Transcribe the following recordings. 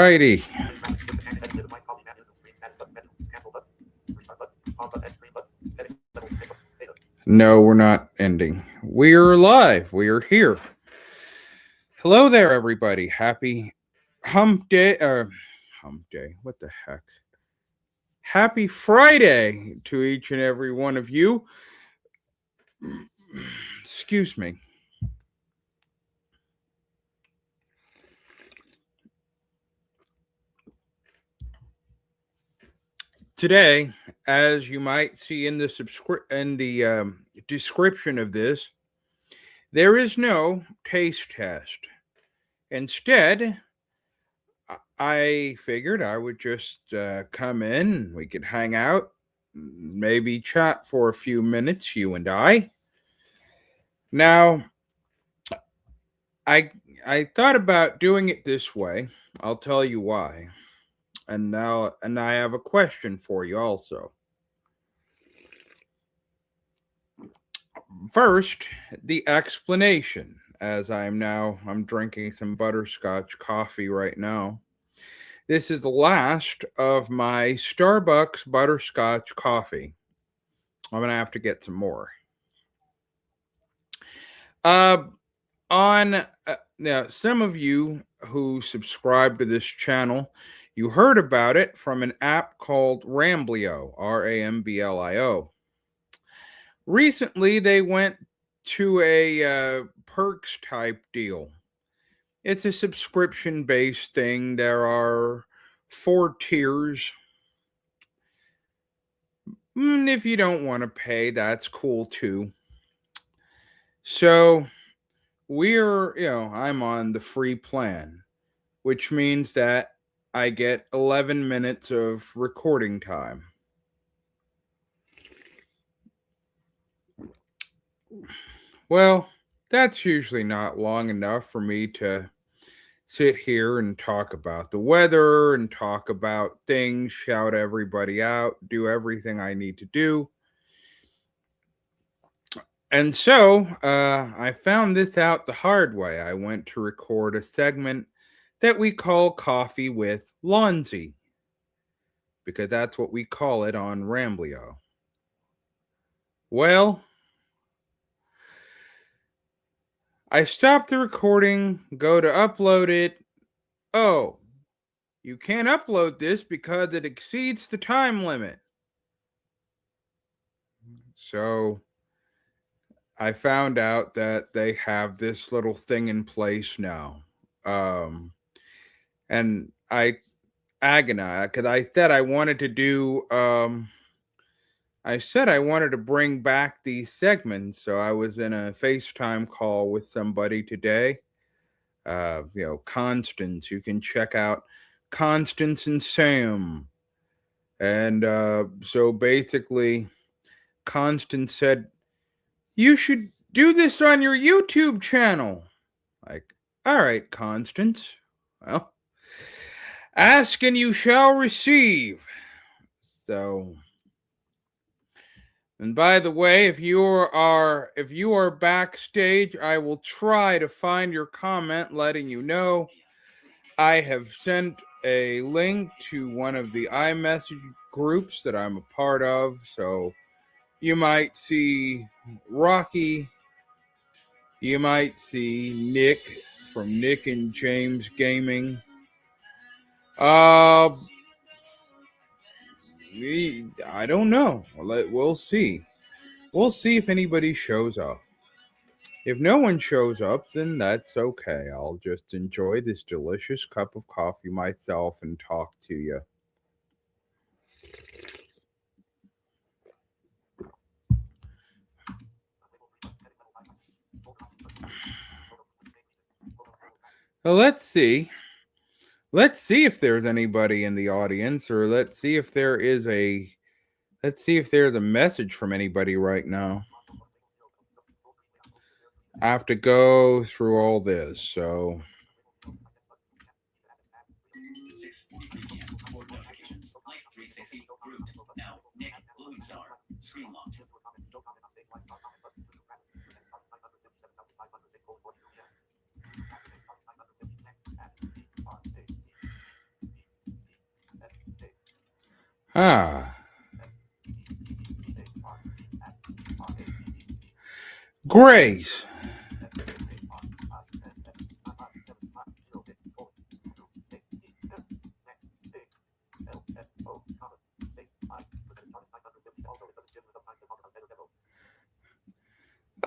righty. No, we're not ending. We're live. We are here. Hello there, everybody. Happy hump day. Hump day. What the heck? Happy Friday to each and every one of you. Excuse me. Today, as you might see in the description of this, there is no taste test. Instead, I figured I would just come in. We could hang out, maybe chat for a few minutes, you and I. Now, I I thought about doing it this way. I'll tell you why. And I have a question for you also. First, the explanation. As I'm drinking some butterscotch coffee right now. This is the last of my Starbucks butterscotch coffee. I'm gonna have to get some more. Uh, on Now, some of you who subscribe to this channel, you heard about it from an app called Ramblio, Ramblio. Recently, they went to a perks type deal. It's a subscription based thing. There are 4 tiers. If you don't want to pay, that's cool too. So I'm on the free plan, which means that I get 11 minutes of recording time. Well, that's usually not long enough for me to sit here and talk about the weather and talk about things, shout everybody out, do everything I need to do. And so I found this out the hard way. I went to record a segment that we call Coffee with Lonzy, because that's what we call it on Ramblio. Well, I stopped the recording, go to upload it. Oh, you can't upload this because it exceeds the time limit. So I found out that they have this little thing in place now. And I agonized because I said I wanted to bring back these segments. So I was in a FaceTime call with somebody today. Constance. You can check out Constance and Sam. And so basically, Constance said, "You should do this on your YouTube channel." Like, all right, Constance. Well, ask and you shall receive. So, and by the way, if you are backstage, I will try to find your comment letting you know I have sent a link to one of the iMessage groups that I'm a part of. So you might see Rocky, you might see Nick from Nick and James Gaming. I don't know. We'll see. We'll see if anybody shows up. If no one shows up, then that's okay. I'll just enjoy this delicious cup of coffee myself and talk to you. Well, let's see. Let's see if there's anybody in the audience, or let's see if there's a message from anybody right now. I have to go through all this, so 6:43 p.m. Board notifications. Life 360 grouped. Now, Nick, Glowing Star, screen locked. Ah, Grace.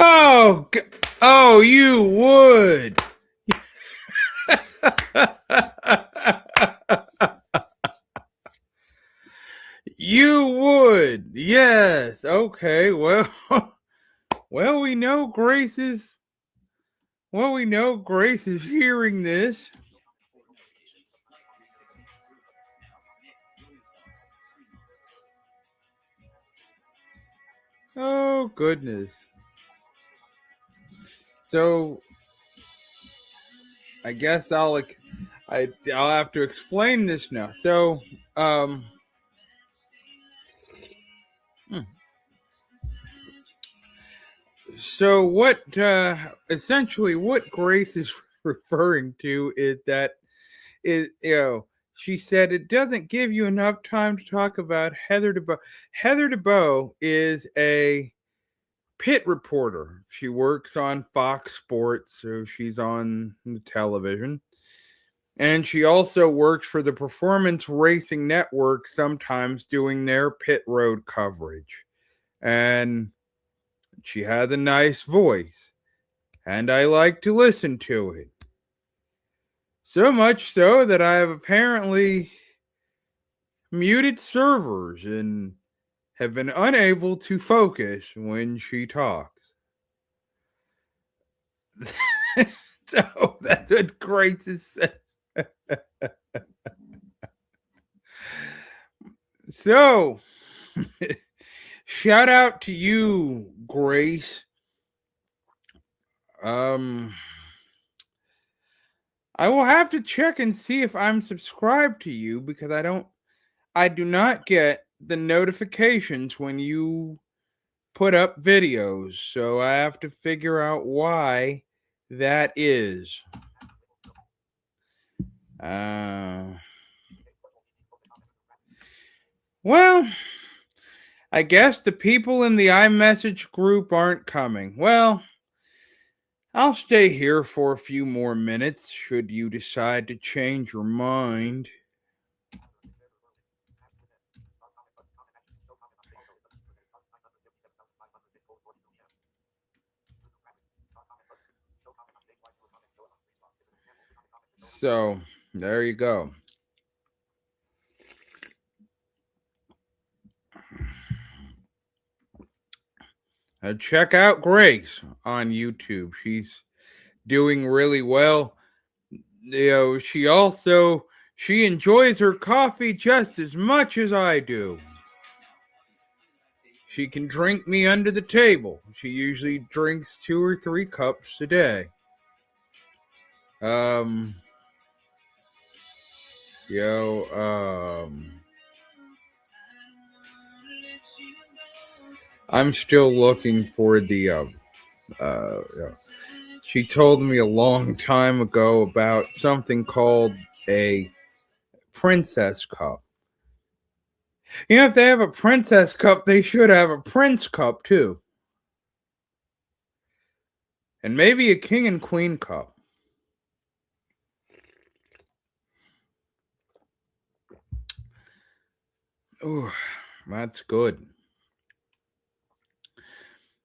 Oh, oh, you would. You would. Yes. Okay. Well, well, we know Grace is hearing this. Oh goodness. So I guess I'll have to explain this now. So um hmm. So what essentially what Grace is referring to is that she said it doesn't give you enough time to talk about Heather DeBow. Heather DeBow is a pit reporter. She works on Fox Sports, so she's on the television. And she also works for the Performance Racing Network, sometimes doing their pit road coverage. And she has a nice voice, and I like to listen to it. So much so that I have apparently muted servers and have been unable to focus when she talks. So that's what Grace is saying. So, shout out to you, Grace. Um, I will have to check and see if I'm subscribed to you because I do not get the notifications when you put up videos. So I have to figure out why that is. Uh, well, I guess the people in the iMessage group aren't coming. Well, I'll stay here for a few more minutes should you decide to change your mind. So, there you go. Check out Grace on YouTube. She's doing really well. She enjoys her coffee just as much as I do. She can drink me under the table. She usually drinks 2 or 3 cups a day. Um, yo, I'm still looking for the yeah. She told me a long time ago about something called a princess cup. If they have a princess cup, they should have a prince cup too. And maybe a king and queen cup. Ooh, that's good.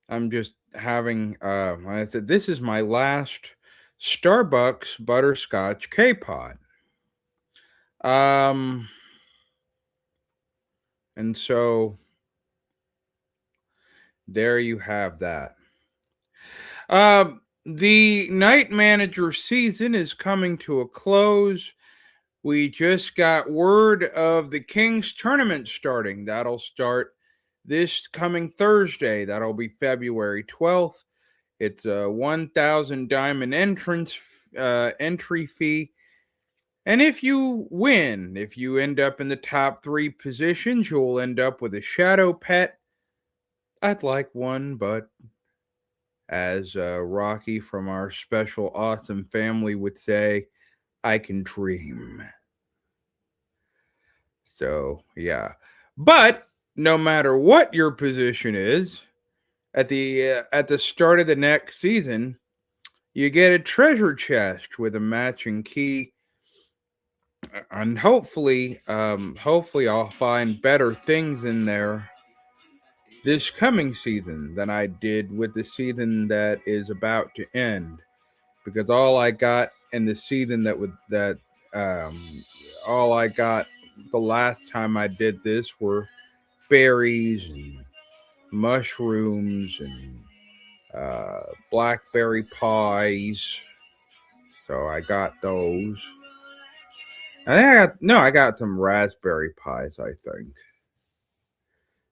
I'm just having like I said, this is my last Starbucks butterscotch K-pot. Um and so there you have that. The night manager season is coming to a close. We just got word of the Kings tournament starting. That'll start this coming Thursday. That'll be February 12th. It's a 1,000 diamond entry fee. And if you win, if you end up in the top 3 positions, you'll end up with a shadow pet. I'd like one, but as Rocky from our special awesome family would say, I can dream. So, yeah. But no matter what your position is, at the start of the next season, you get a treasure chest with a matching key, and hopefully I'll find better things in there this coming season than I did with the season that is about to end. Because all I got in the season um, all I got the last time I did this were berries and mushrooms and blackberry pies. So I got those. I think I got no, I got some raspberry pies. I think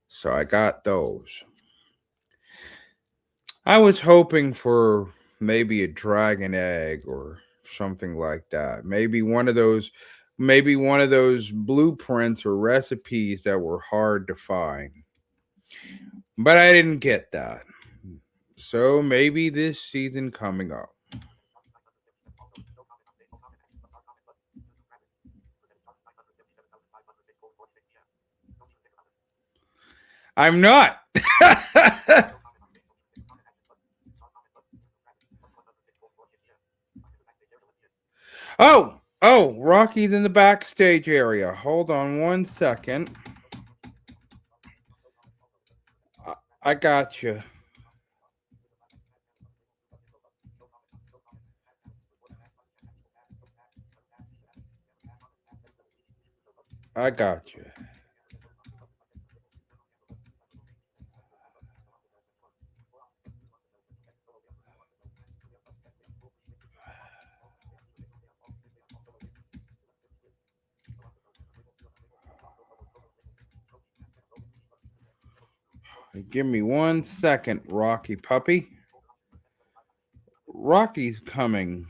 so. I got those. I was hoping for maybe a dragon egg or something like that. Maybe one of those blueprints or recipes that were hard to find. But I didn't get that. So maybe this season coming up. I'm not. Oh, Rocky's in the backstage area. Hold on one second. I got you. I got you. Give me one second, Rocky puppy. Rocky's coming.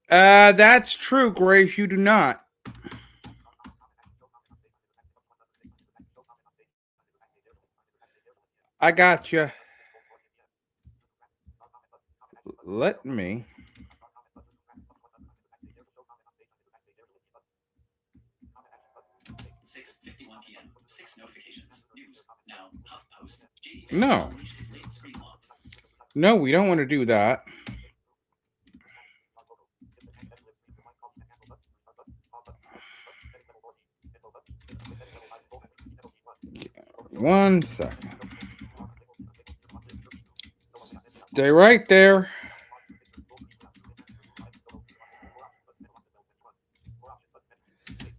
That's true, Grace. You do not. I got you. Let me. No. No, we don't want to do that. One second. Stay right there.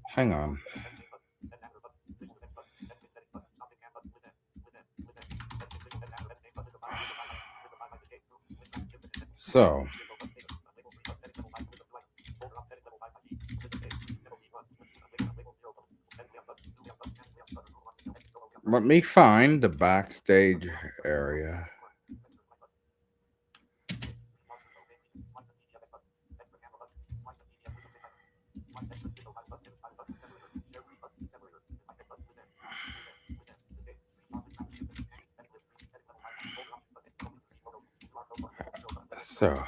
Hang on. So, let me find the backstage area. So,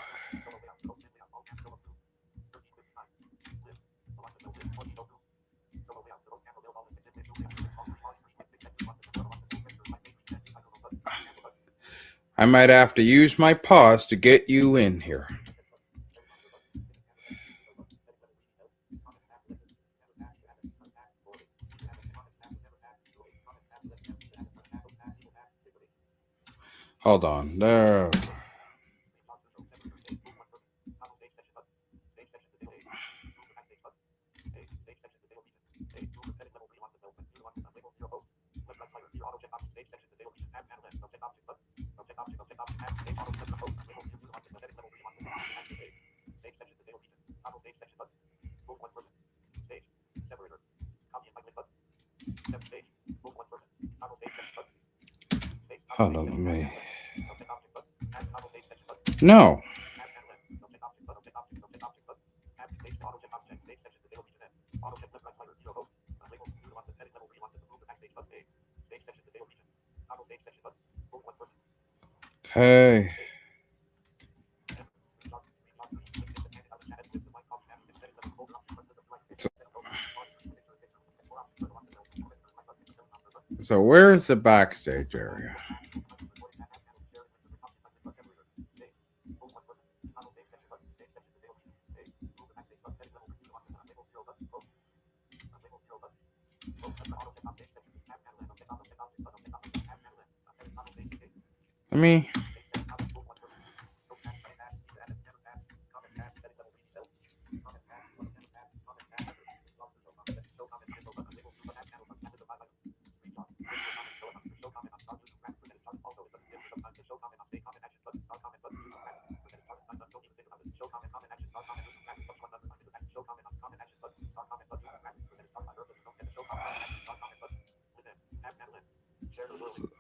I might have to use my paws to get you in here. Hold on. There. Hold on, let me. No. Hey. So, so where's the backstage area? Let me.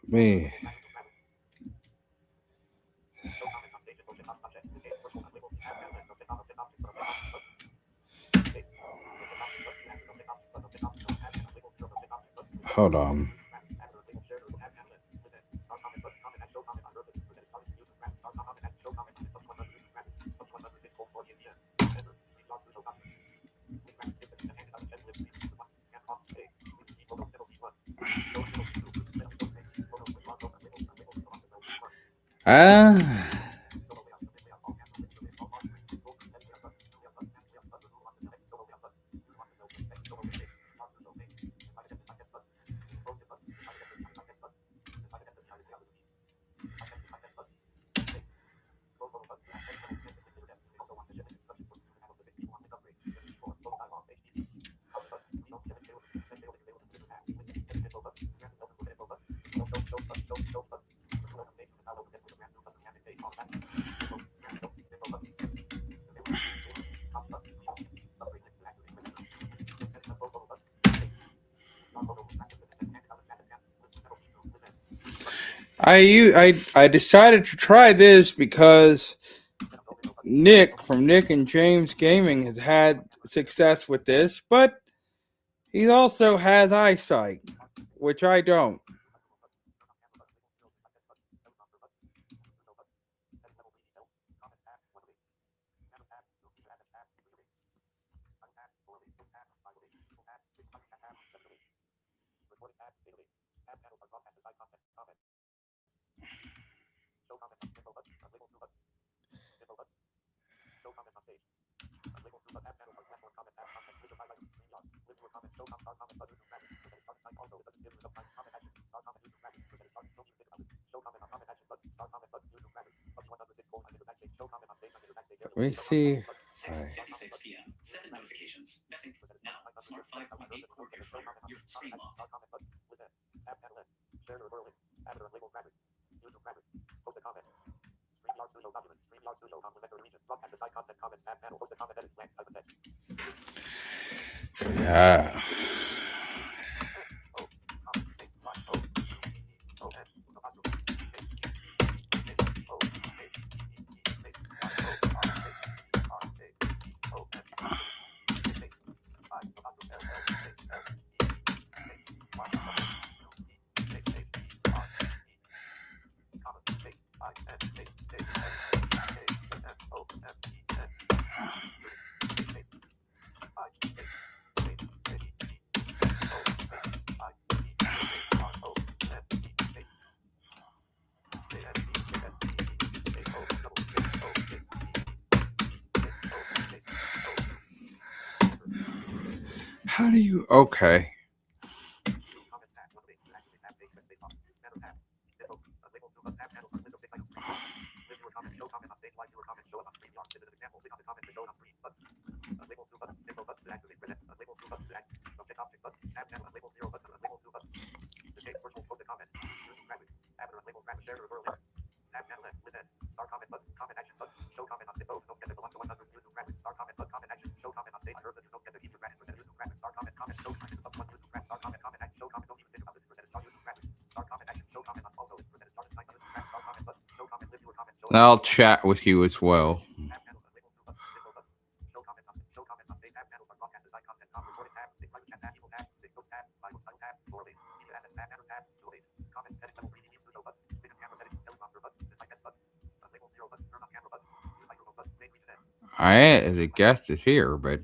Me. Hold on. Ah. I decided to try this because Nick from Nick and James Gaming has had success with this, but he also has eyesight, which I don't. Let me see. 6:56 p.m. 7 notifications. Messing. Now. Smart 5.8 core air fryer. Your screen locked. Yeah. How do you? Okay. I'll chat with you as well. The guest is here, but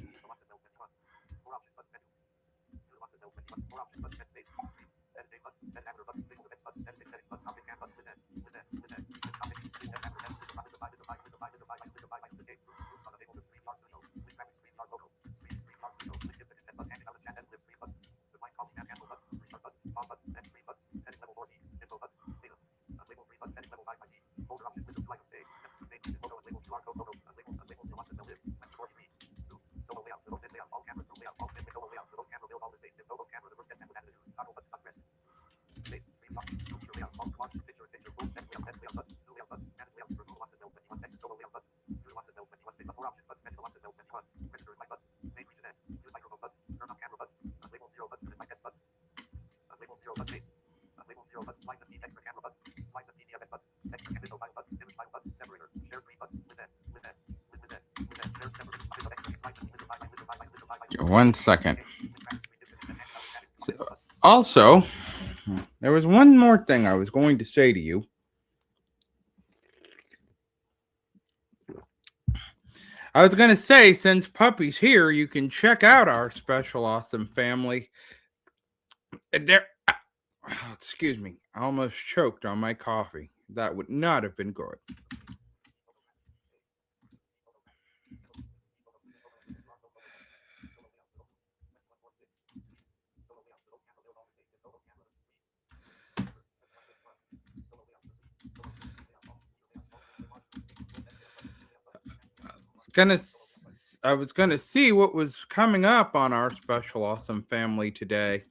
one second. Also, there was one more thing I was going to say to you. I was going to say, since Puppy's here, you can check out our special awesome family. There, excuse me, I almost choked on my coffee. That would not have been good. Gonna I was gonna see what was coming up on our special awesome family today.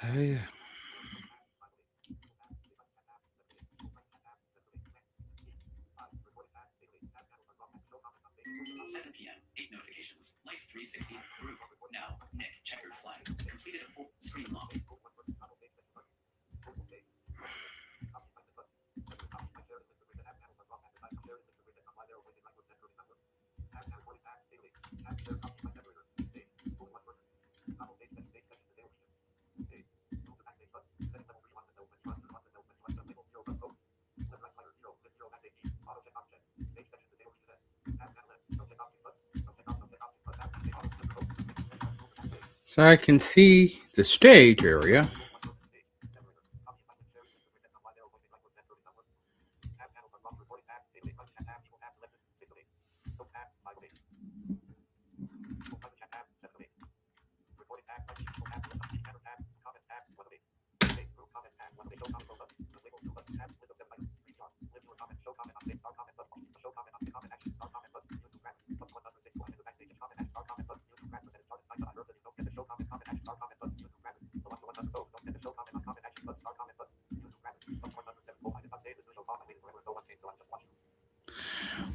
Hey. 7 p.m. 8 notifications. Life 360. Group. Now. Nick. Checkered flag. Completed a full screen locked. So I can see the stage area.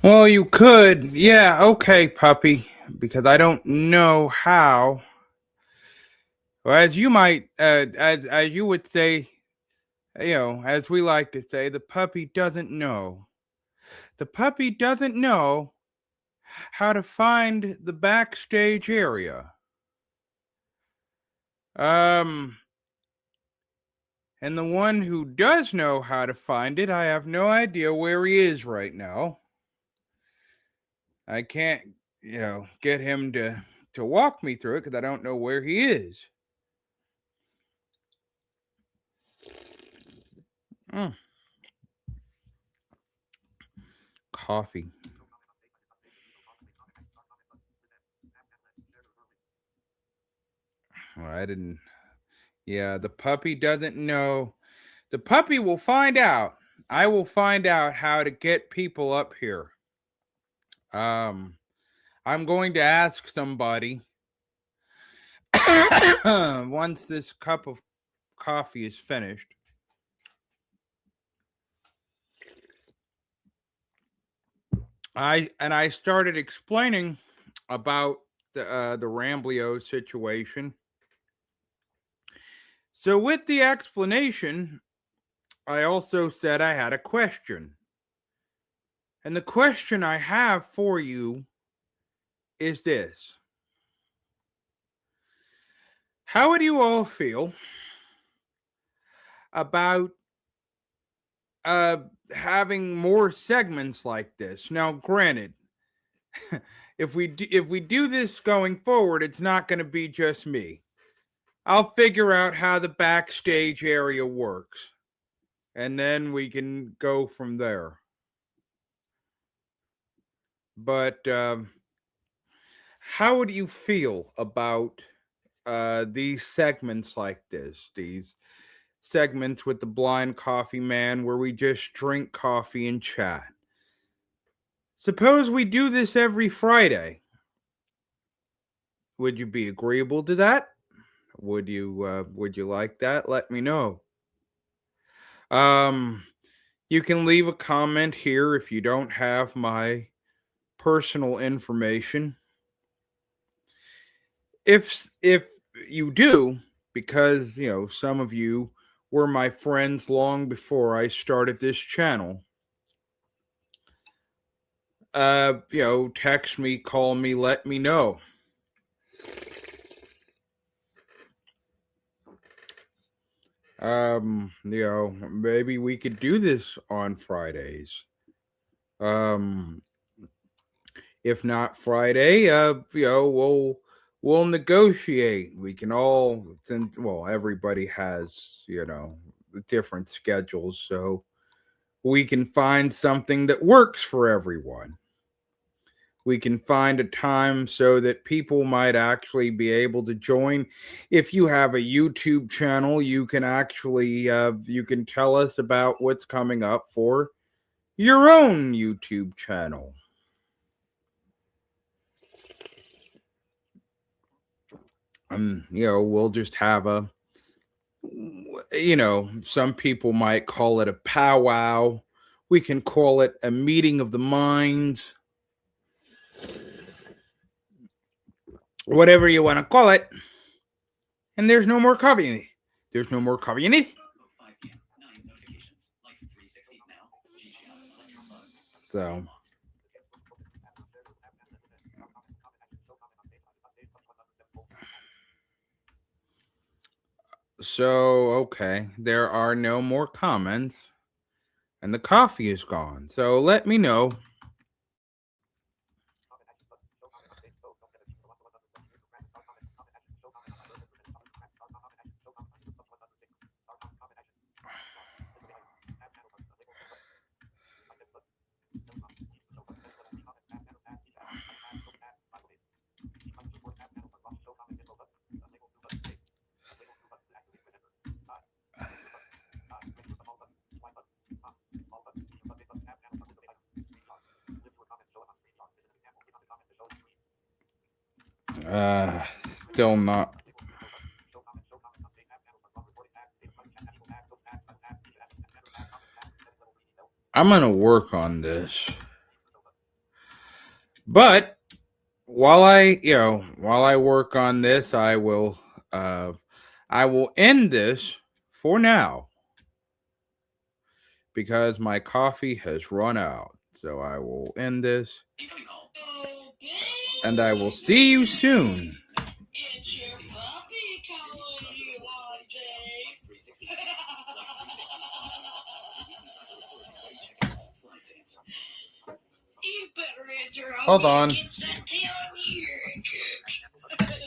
Well, you could, yeah, okay, Puppy, because I don't know how. Well, as you might, as you would say, as we like to say, the puppy doesn't know. The puppy doesn't know how to find the backstage area. Um, and the one who does know how to find it, I have no idea where he is right now. I can't, get him to walk me through it because I don't know where he is. Mm. Coffee. Well, I didn't. Yeah, the puppy doesn't know. The puppy will find out. I will find out how to get people up here. Um, I'm going to ask somebody once this cup of coffee is finished. I started explaining about the Ramblio situation. So with the explanation, I also said I had a question. And the question I have for you is this. How would you all feel about uh having more segments like this? Now, granted, if we do this going forward, it's not going to be just me. I'll figure out how the backstage area works, and then we can go from there. But how would you feel about these segments like this? These segments with the blind coffee man where we just drink coffee and chat. Suppose we do this every Friday. Would you be agreeable to that? Would you like that? Let me know. Um you can leave a comment here if you don't have my personal information. If you do, because some of you were my friends long before I started this channel, text me, call me, let me know. Maybe we could do this on Fridays. Um, if not Friday, we'll negotiate. We can all, since well, everybody has different schedules, so we can find something that works for everyone. We can find a time so that people might actually be able to join. If you have a YouTube channel, you can actually you can tell us about what's coming up for your own YouTube channel. We'll just have some people might call it a powwow. We can call it a meeting of the minds. Whatever you want to call it. And there's no more coffee in it. There's no more coffee in it. 5 p.m. 9 notifications. Life 360 now. So. So, okay, there are no more comments, and the coffee is gone. So let me know. Still not. I'm gonna work on this. But while I work on this, I will end this for now because my coffee has run out. So I will end this, and I will see you soon. It's your puppy calling you all day. You better answer. Hold on.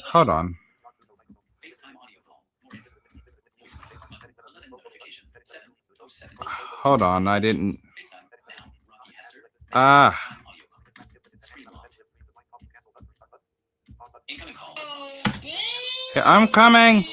Hold on. FaceTime audio call. More info. Voicemail. 11 notifications. 7:07. Hold on. I didn't. FaceTime now. Rocky Hester. Ah. FaceTime audio call. Screen locked. Incoming call. I'm coming.